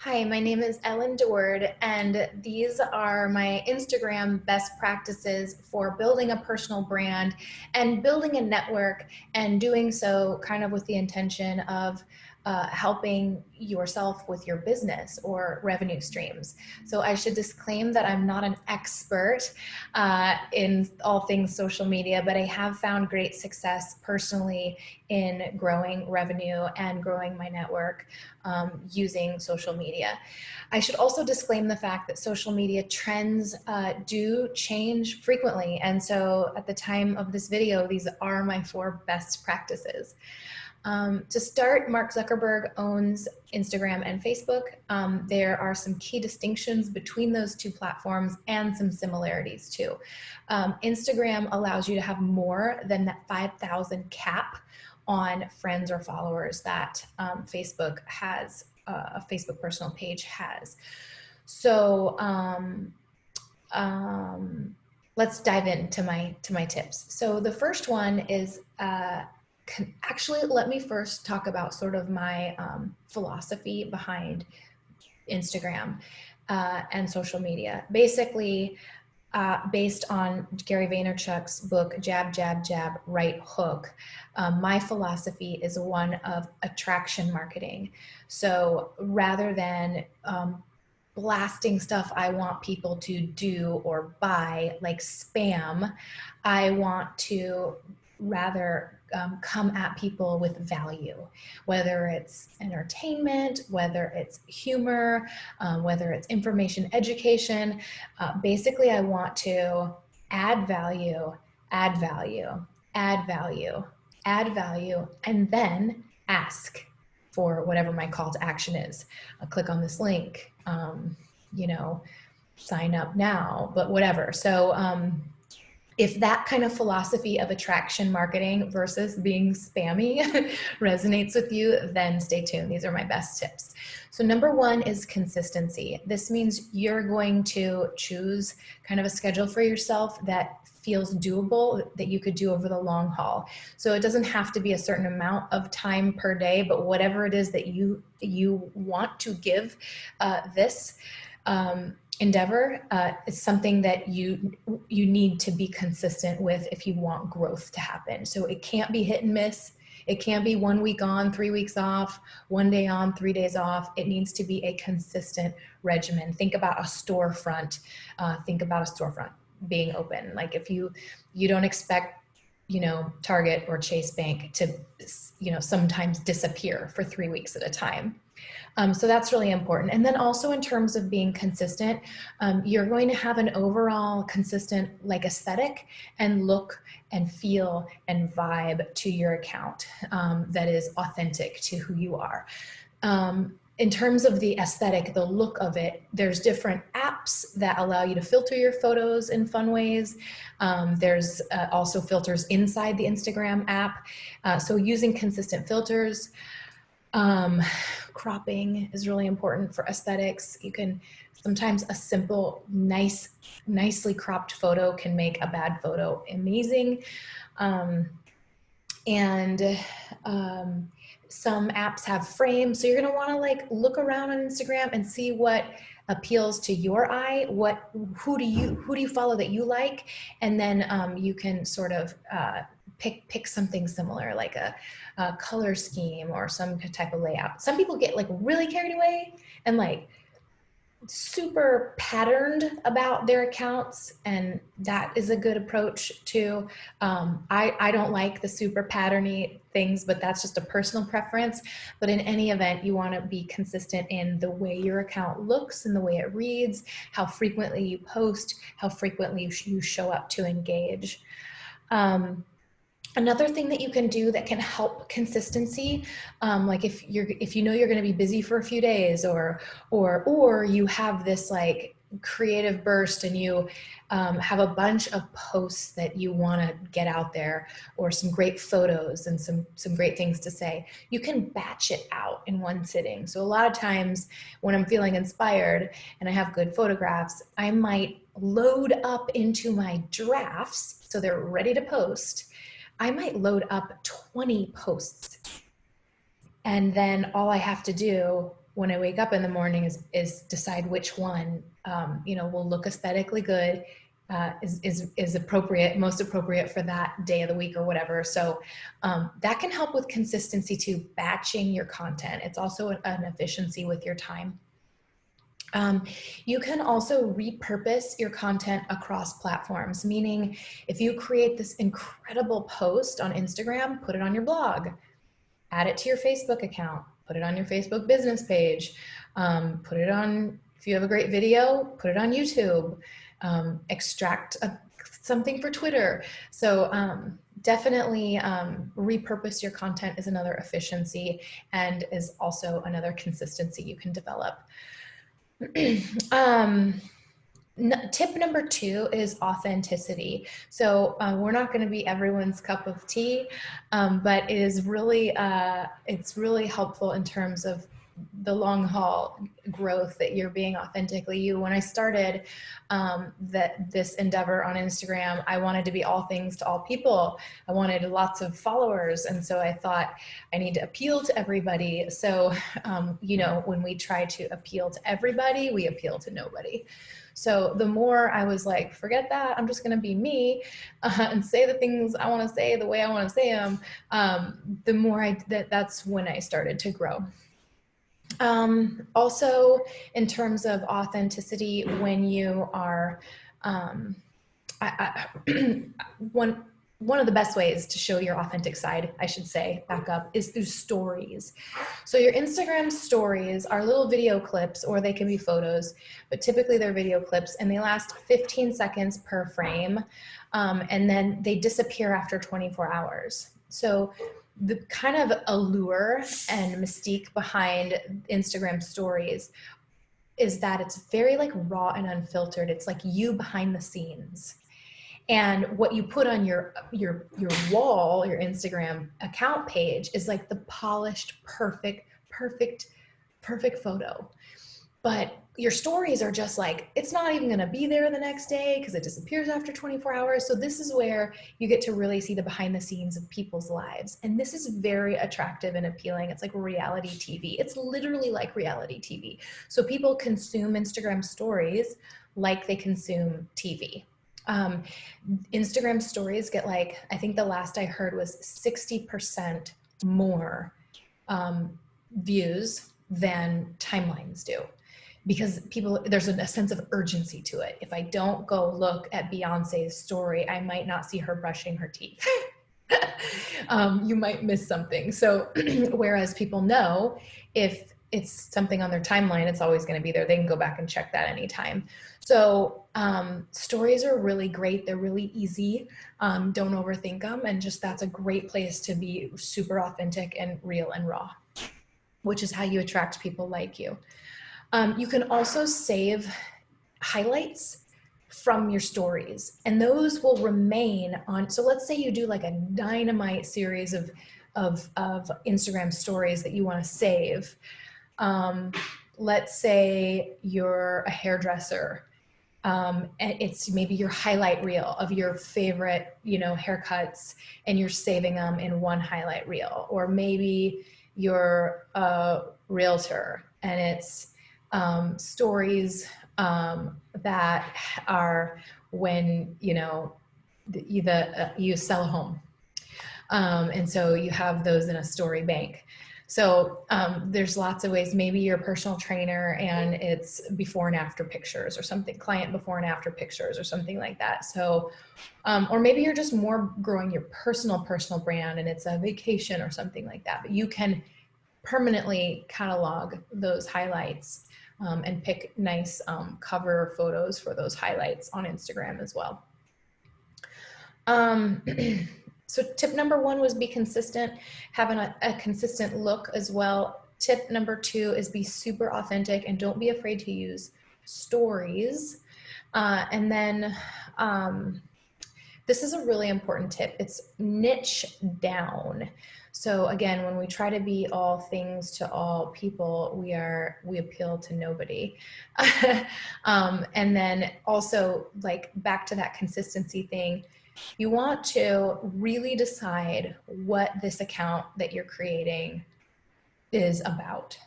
Hi, my name is Ellen Deward, and these are my Instagram best practices for building a personal brand and building a network, and doing so kind of with the intention of helping yourself with your business or revenue streams. So I should disclaim that I'm not an expert in all things social media, but I have found great success personally in growing revenue and growing my network using social media. I should also disclaim the fact that social media trends do change frequently. And so at the time of this video, these are my 4 best practices. To start, Mark Zuckerberg owns Instagram and Facebook. There are some key distinctions between those 2 platforms and some similarities too. Instagram allows you to have more than that 5,000 cap on friends or followers that Facebook has, a Facebook personal page has. So let's dive into my tips. So the first one is actually, let me first talk about sort of my philosophy behind Instagram and social media. Basically, based on Gary Vaynerchuk's book, Jab, Jab, Jab, Right Hook, my philosophy is one of attraction marketing. So rather than blasting stuff I want people to do or buy, like spam, I want to rather come at people with value, whether it's entertainment, whether it's humor, whether it's information education. Basically, I want to add value, add value, add value, add value, and then ask for whatever my call to action is. I'll click on this link, you know, sign up now, but whatever. So if that kind of philosophy of attraction marketing versus being spammy resonates with you, then stay tuned. These are my best tips. So number 1 is consistency. This means you're going to choose kind of a schedule for yourself that feels doable, that you could do over the long haul. So it doesn't have to be a certain amount of time per day, but whatever it is that you want to give this endeavor is something that you need to be consistent with if you want growth to happen. So it can't be hit and miss. It can't be 1 week on, 3 weeks off, 1 day on, 3 days off. It needs to be a consistent regimen. Think about a storefront. Think about a storefront being open. Like if you don't expect, Target or Chase Bank to, sometimes disappear for 3 weeks at a time. So that's really important. And then also in terms of being consistent, you're going to have an overall consistent aesthetic and look and feel and vibe to your account that is authentic to who you are. In terms of the aesthetic, the look of it, there's different apps that allow you to filter your photos in fun ways. There's also filters inside the Instagram app. So using consistent filters. Cropping is really important for aesthetics. You can sometimes a simple, nicely cropped photo can make a bad photo amazing. Some apps have frames, so you're going to want to look around on Instagram and see what appeals to your eye. Who do you follow that you like, and then you can sort of pick something similar, like a color scheme or some type of layout. Some people get really carried away and super patterned about their accounts, and that is a good approach too. I don't like the super patterny things, but that's just a personal preference. But in any event, you want to be consistent in the way your account looks and the way it reads, how frequently you post, how frequently you show up to engage. Another thing that you can do that can help consistency, like if you know you're going to be busy for a few days, or you have this creative burst and you have a bunch of posts that you want to get out there, or some great photos and some great things to say, you can batch it out in one sitting. So a lot of times when I'm feeling inspired and I have good photographs, I might load up into my drafts so they're ready to post. I might load up 20 posts, and then all I have to do when I wake up in the morning is decide which one, will look aesthetically good, is appropriate, most appropriate for that day of the week or whatever. So that can help with consistency too, batching your content. It's also an efficiency with your time. You can also repurpose your content across platforms, meaning if you create this incredible post on Instagram, put it on your blog, add it to your Facebook account, put it on your Facebook business page, put it on, if you have a great video, put it on YouTube, extract something for Twitter. So definitely repurpose your content is another efficiency and is also another consistency you can develop. Tip number 2 is authenticity. So we're not going to be everyone's cup of tea, but it is really, it's really helpful in terms of the long haul growth that you're being authentically you. When I started this endeavor on Instagram, I wanted to be all things to all people. I wanted lots of followers. And so I thought I need to appeal to everybody. So, when we try to appeal to everybody, we appeal to nobody. So the more I was like, forget that, I'm just going to be me and say the things I want to say the way I want to say them, the more that's when I started to grow. Also, in terms of authenticity, when you are, one of the best ways to show your authentic side, I should say, back up, is through stories. So your Instagram stories are little video clips, or they can be photos, but typically they're video clips, and they last 15 seconds per frame, and then they disappear after 24 hours. So the kind of allure and mystique behind Instagram stories is that it's very like raw and unfiltered. It's like you behind the scenes. And what you put on your wall, your Instagram account page, is like the polished, perfect photo. But your stories are just like, it's not even going to be there the next day because it disappears after 24 hours. So this is where you get to really see the behind the scenes of people's lives. And this is very attractive and appealing. It's like reality TV. It's literally like reality TV. So people consume Instagram stories like they consume TV. Instagram stories get, like, I think the last I heard was 60% more views than timelines do. Because there's a sense of urgency to it. If I don't go look at Beyonce's story, I might not see her brushing her teeth. You might miss something. So whereas people know if it's something on their timeline, it's always going to be there. They can go back and check that anytime. So stories are really great. They're really easy. Don't overthink them. And just that's a great place to be super authentic and real and raw, which is how you attract people like you. You can also save highlights from your stories, and those will remain on. So let's say you do like a dynamite series of Instagram stories that you want to save. Let's say you're a hairdresser. And it's maybe your highlight reel of your favorite, haircuts, and you're saving them in one highlight reel. Or maybe you're a realtor and it's stories that are when you sell a home, and so you have those in a story bank. So there's lots of ways. Maybe you're a personal trainer and it's before and after pictures or something, client before and after pictures or something like that. So or maybe you're just more growing your personal brand and it's a vacation or something like that. But you can permanently catalog those highlights and pick nice cover photos for those highlights on Instagram as well. So tip number 1 was be consistent, having a consistent look as well. Tip number 2 is be super authentic and don't be afraid to use stories. And then this is a really important tip. It's niche down. So again, when we try to be all things to all people, we appeal to nobody. And then also, like, back to that consistency thing, you want to really decide what this account that you're creating is about.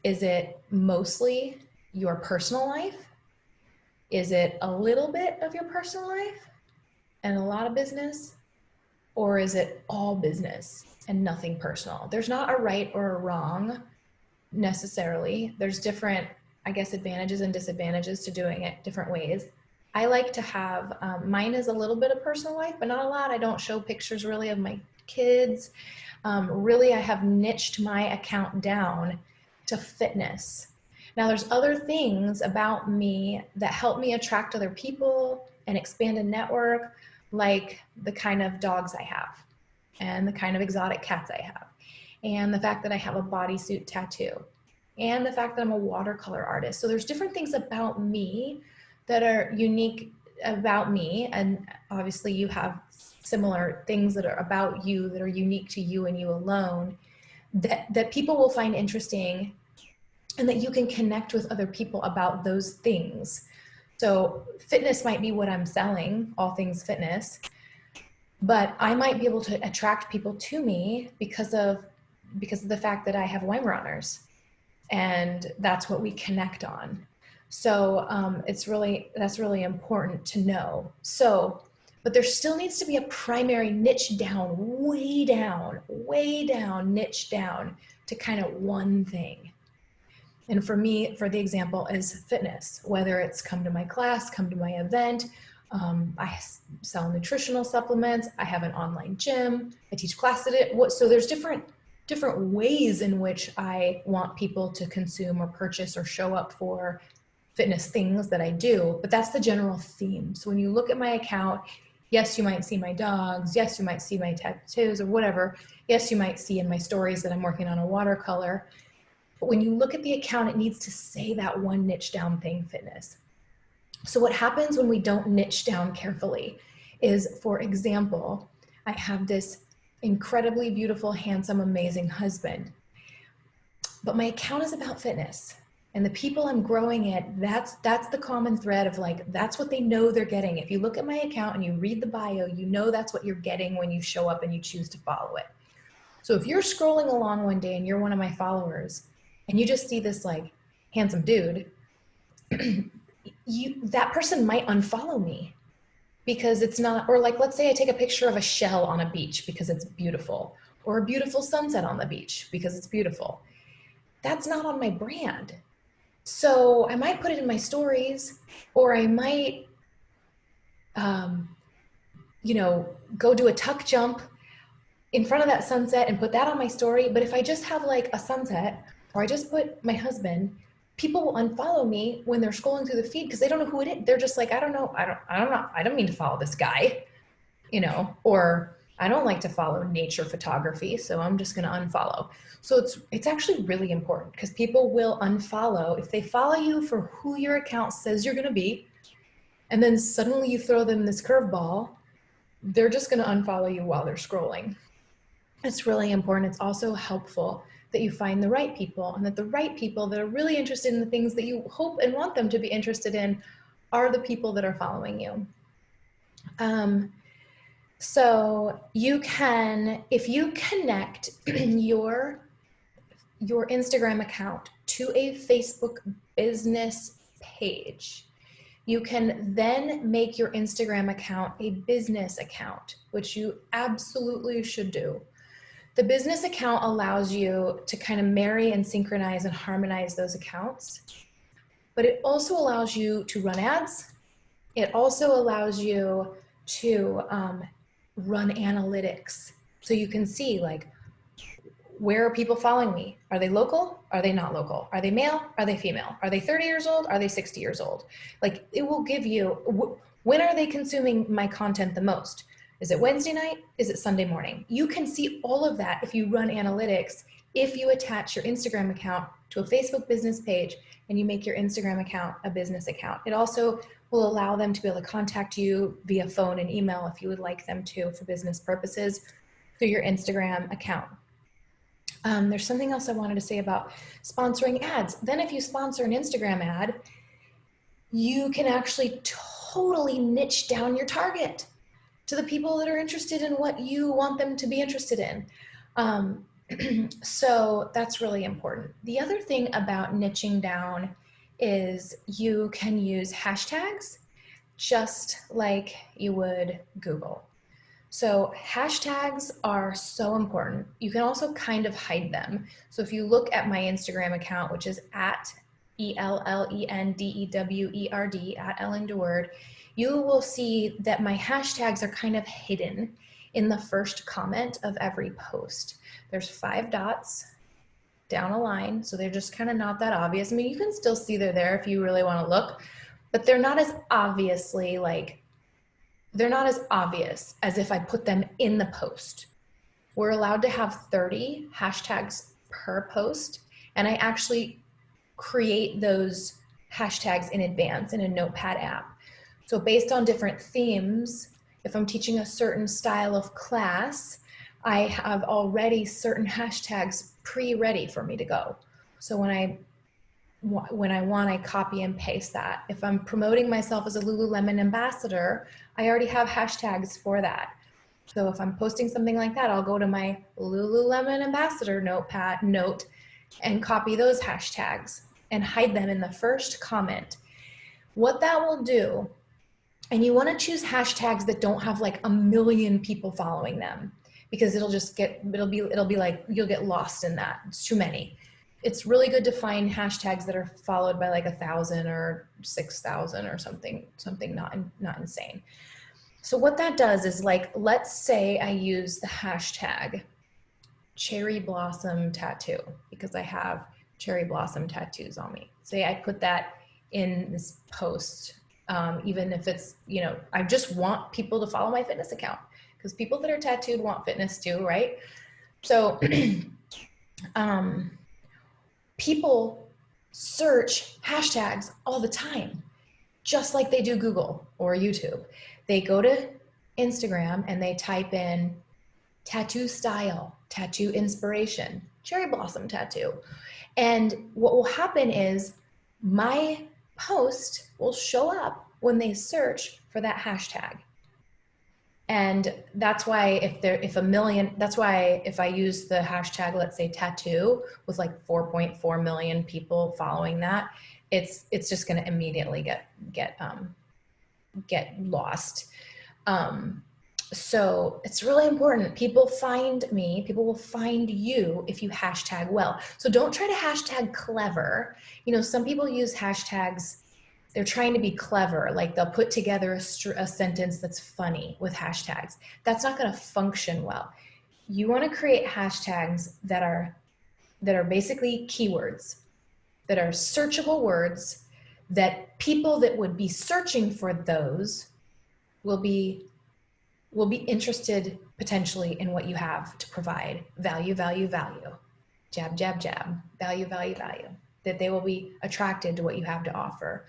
Is it mostly your personal life? Is it a little bit of your personal life and a lot of business? Or is it all business and nothing personal? There's not a right or a wrong necessarily. There's different, I guess, advantages and disadvantages to doing it different ways. I like to have, mine is a little bit of personal life, but not a lot. I don't show pictures really of my kids. Really, I have niched my account down to fitness. Now, there's other things about me that help me attract other people and expand a network, like the kind of dogs I have and the kind of exotic cats I have, and the fact that I have a bodysuit tattoo, and the fact that I'm a watercolor artist. So there's different things about me that are unique about me, and obviously you have similar things that are about you that are unique to you and you alone, that people will find interesting, and that you can connect with other people about those things. So fitness might be what I'm selling, all things fitness, but I might be able to attract people to me because of the fact that I have Weimaraners, and that's what we connect on. So that's really important to know. So, but there still needs to be a primary niche down, way down, niche down to kind of one thing. And for me, for the example, is fitness, whether it's come to my class, come to my event. I sell nutritional supplements. I have an online gym. I teach class at it. So there's different ways in which I want people to consume or purchase or show up for fitness things that I do, but that's the general theme. So when you look at my account, yes, you might see my dogs. Yes, you might see my tattoos or whatever. Yes, you might see in my stories that I'm working on a watercolor. But when you look at the account, it needs to say that one niche down thing, fitness. So what happens when we don't niche down carefully is, for example, I have this incredibly beautiful, handsome, amazing husband, but my account is about fitness. And the people I'm growing it, that's the common thread of, like, that's what they know they're getting. If you look at my account and you read the bio, you know that's what you're getting when you show up and you choose to follow it. So if you're scrolling along one day and you're one of my followers and you just see this like handsome dude, that person might unfollow me because it's not, or like, let's say I take a picture of a shell on a beach because it's beautiful, or a beautiful sunset on the beach because it's beautiful. That's not on my brand. So I might put it in my stories, or I might, go do a tuck jump in front of that sunset and put that on my story. But if I just have like a sunset, or I just put my husband, people will unfollow me when they're scrolling through the feed because they don't know who it is. They're just like, I don't know. I don't mean to follow this guy, or I don't like to follow nature photography, so I'm just going to unfollow. So it's actually really important, because people will unfollow if they follow you for who your account says you're going to be, and then suddenly you throw them this curveball. They're just going to unfollow you while they're scrolling. It's really important. It's also helpful that you find the right people, and that the right people that are really interested in the things that you hope and want them to be interested in are the people that are following you. So you can, if you connect your Instagram account to a Facebook business page, you can then make your Instagram account a business account, which you absolutely should do. The business account allows you to kind of marry and synchronize and harmonize those accounts, but it also allows you to run ads. It also allows you to run analytics. So you can see, like, where are people following me? Are they local? Are they not local? Are they male? Are they female? Are they 30 years old? Are they 60 years old? Like, it will give you, when are they consuming my content the most? Is it Wednesday night? Is it Sunday morning? You can see all of that if you run analytics, if you attach your Instagram account to a Facebook business page and you make your Instagram account a business account. It also will allow them to be able to contact you via phone and email if you would like them to, for business purposes, through your Instagram account. There's something else I wanted to say about sponsoring ads. Then if you sponsor an Instagram ad, you can actually totally niche down your target to the people that are interested in what you want them to be interested in. So that's really important. The other thing about niching down is you can use hashtags just like you would Google. So hashtags are so important. You can also kind of hide them. So if you look at my Instagram account, which is at ELLENDEWERD, at Ellen DeWord, you will see that my hashtags are kind of hidden in the first comment of every post. There's 5 dots down a line, so they're just kind of not that obvious. I mean, you can still see they're there if you really want to look, but they're not as obviously they're not as obvious as if I put them in the post. We're allowed to have 30 hashtags per post, and I actually create those hashtags in advance in a Notepad app. So based on different themes, if I'm teaching a certain style of class, I have already certain hashtags pre-ready for me to go. So when I want, I copy and paste that. If I'm promoting myself as a Lululemon ambassador, I already have hashtags for that. So if I'm posting something like that, I'll go to my Lululemon ambassador note and copy those hashtags and hide them in the first comment. What that will do, and you want to choose hashtags that don't have like a million people following them, because it'll be like you'll get lost in that. It's too many. It's really good to find hashtags that are followed by like 1,000 or 6,000 or something not insane. So what that does is, like, let's say I use the hashtag cherry blossom tattoo because I have cherry blossom tattoos on me. Say I put that in this post, even if it's, I just want people to follow my fitness account, because people that are tattooed want fitness too, right? So people search hashtags all the time, just like they do Google or YouTube. They go to Instagram and they type in tattoo style, tattoo inspiration, cherry blossom tattoo. And what will happen is my post will show up when they search for that hashtag. And that's why that's why if I use the hashtag, let's say tattoo, with like 4.4 million people following that, it's just going to immediately get lost. So it's really important. People find me, people will find you if you hashtag well. So don't try to hashtag clever. Some people use hashtags, they're trying to be clever. Like they'll put together a sentence that's funny with hashtags. That's not going to function well. You want to create hashtags that are basically keywords, that are searchable words, that people that would be searching for those will be interested potentially in what you have to provide. Value, value, value. Jab, jab, jab. Value, value, value. That they will be attracted to what you have to offer.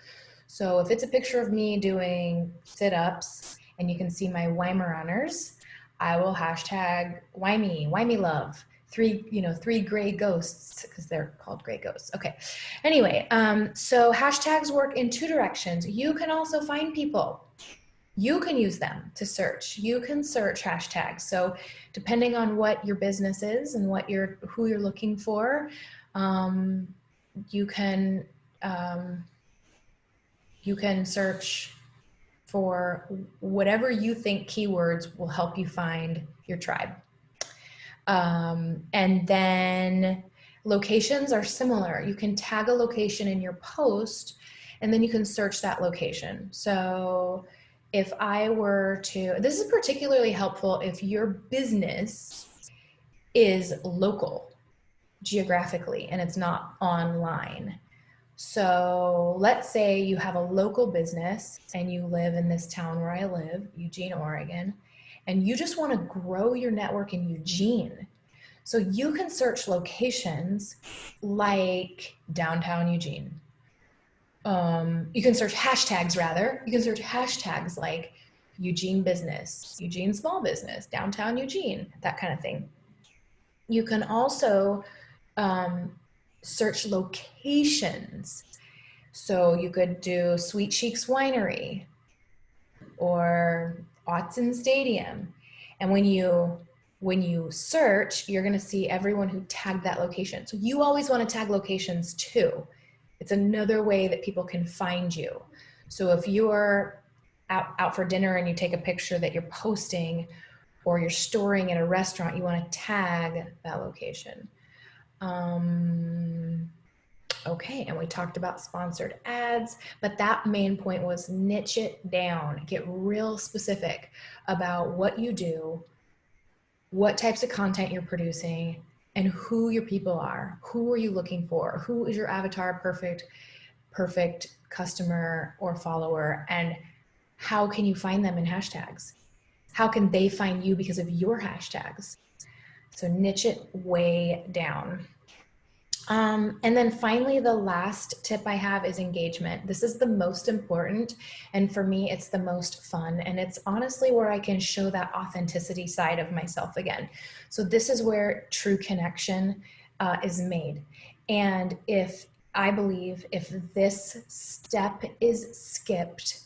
So if it's a picture of me doing sit-ups and you can see my Weimaraners, I will hashtag Wymie love. 3 gray ghosts, because they're called gray ghosts. Okay. Anyway, so hashtags work in 2 directions. You can also find people. You can use them to search. You can search hashtags. So depending on what your business is and who you're looking for, you can search for whatever you think keywords will help you find your tribe. And then locations are similar. You can tag a location in your post, and then you can search that location. So if I were to, this is particularly helpful if your business is local geographically and it's not online. So let's say you have a local business and you live in this town where I live, Eugene, Oregon, and you just want to grow your network in Eugene. So you can search locations like downtown Eugene. You can search hashtags rather. You can search hashtags like Eugene business, Eugene small business, downtown Eugene, that kind of thing. You can also search locations. So you could do Sweet Cheeks Winery or Autzen Stadium. And when you when you search, you're going to see everyone who tagged that location. So you always want to tag locations too. It's another way that people can find you. So if you're out for dinner and you take a picture that you're posting, or you're storing at a restaurant, you want to tag that location. Okay, and we talked about sponsored ads, but that main point was niche it down, get real specific about what you do, what types of content you're producing, and who your people are. Who are you looking for? Who is your avatar perfect customer or follower, and how can you find them in hashtags? How can they find you because of your hashtags? So niche it way down. And then finally, the last tip I have is engagement. This is the most important. And for me, it's the most fun. And it's honestly where I can show that authenticity side of myself again. So this is where true connection is made. And I believe if this step is skipped,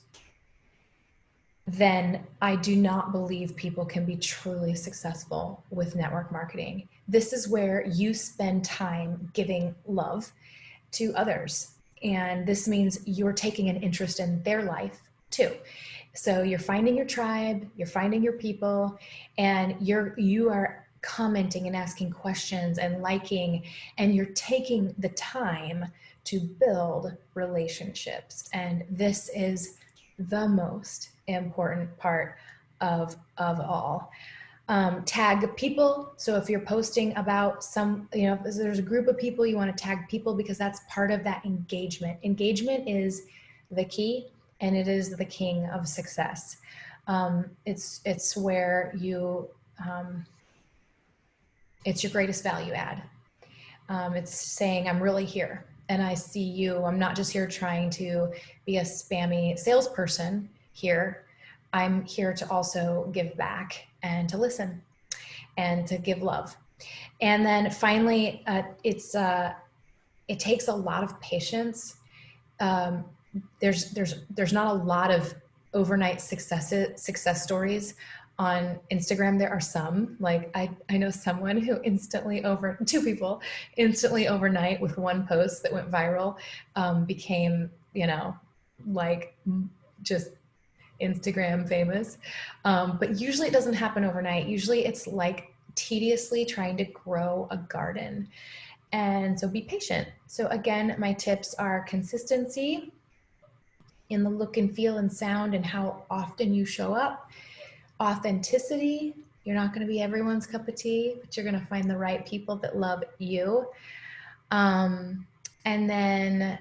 then I do not believe people can be truly successful with network marketing. This is where you spend time giving love to others. And this means you're taking an interest in their life too. So you're finding your tribe, you're finding your people, and you are commenting and asking questions and liking, and you're taking the time to build relationships. And this is the most important part of all. Tag people. So if you're posting about if there's a group of people, you want to tag people because that's part of that engagement. Engagement is the key, and it is the king of success. It's where it's your greatest value add. It's saying, I'm really here and I see you. I'm not just here trying to be a spammy salesperson here. I'm here to also give back and to listen and to give love. And then finally, it takes a lot of patience. There's not a lot of overnight success stories on Instagram. There are some, like I know someone who two people instantly overnight with one post that went viral, became, like just Instagram famous. But usually it doesn't happen overnight. Usually it's like tediously trying to grow a garden. And so be patient. So again, my tips are consistency in the look and feel and sound and how often you show up. Authenticity. You're not going to be everyone's cup of tea, but you're going to find the right people that love you. And then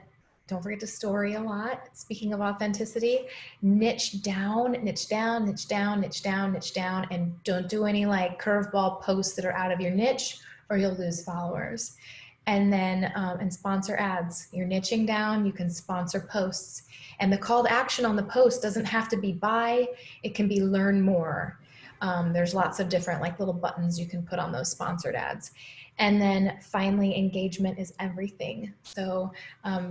don't forget to story a lot. Speaking of authenticity, niche down, niche down, niche down, niche down, niche down, and don't do any like curveball posts that are out of your niche or you'll lose followers. And then, and sponsor ads. You're niching down, you can sponsor posts. And the call to action on the post doesn't have to be buy, it can be learn more. There's lots of different like little buttons you can put on those sponsored ads. And then finally, engagement is everything. So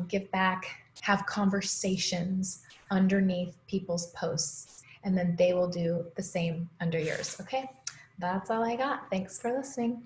give back, have conversations underneath people's posts, and then they will do the same under yours. Okay, that's all I got. Thanks for listening.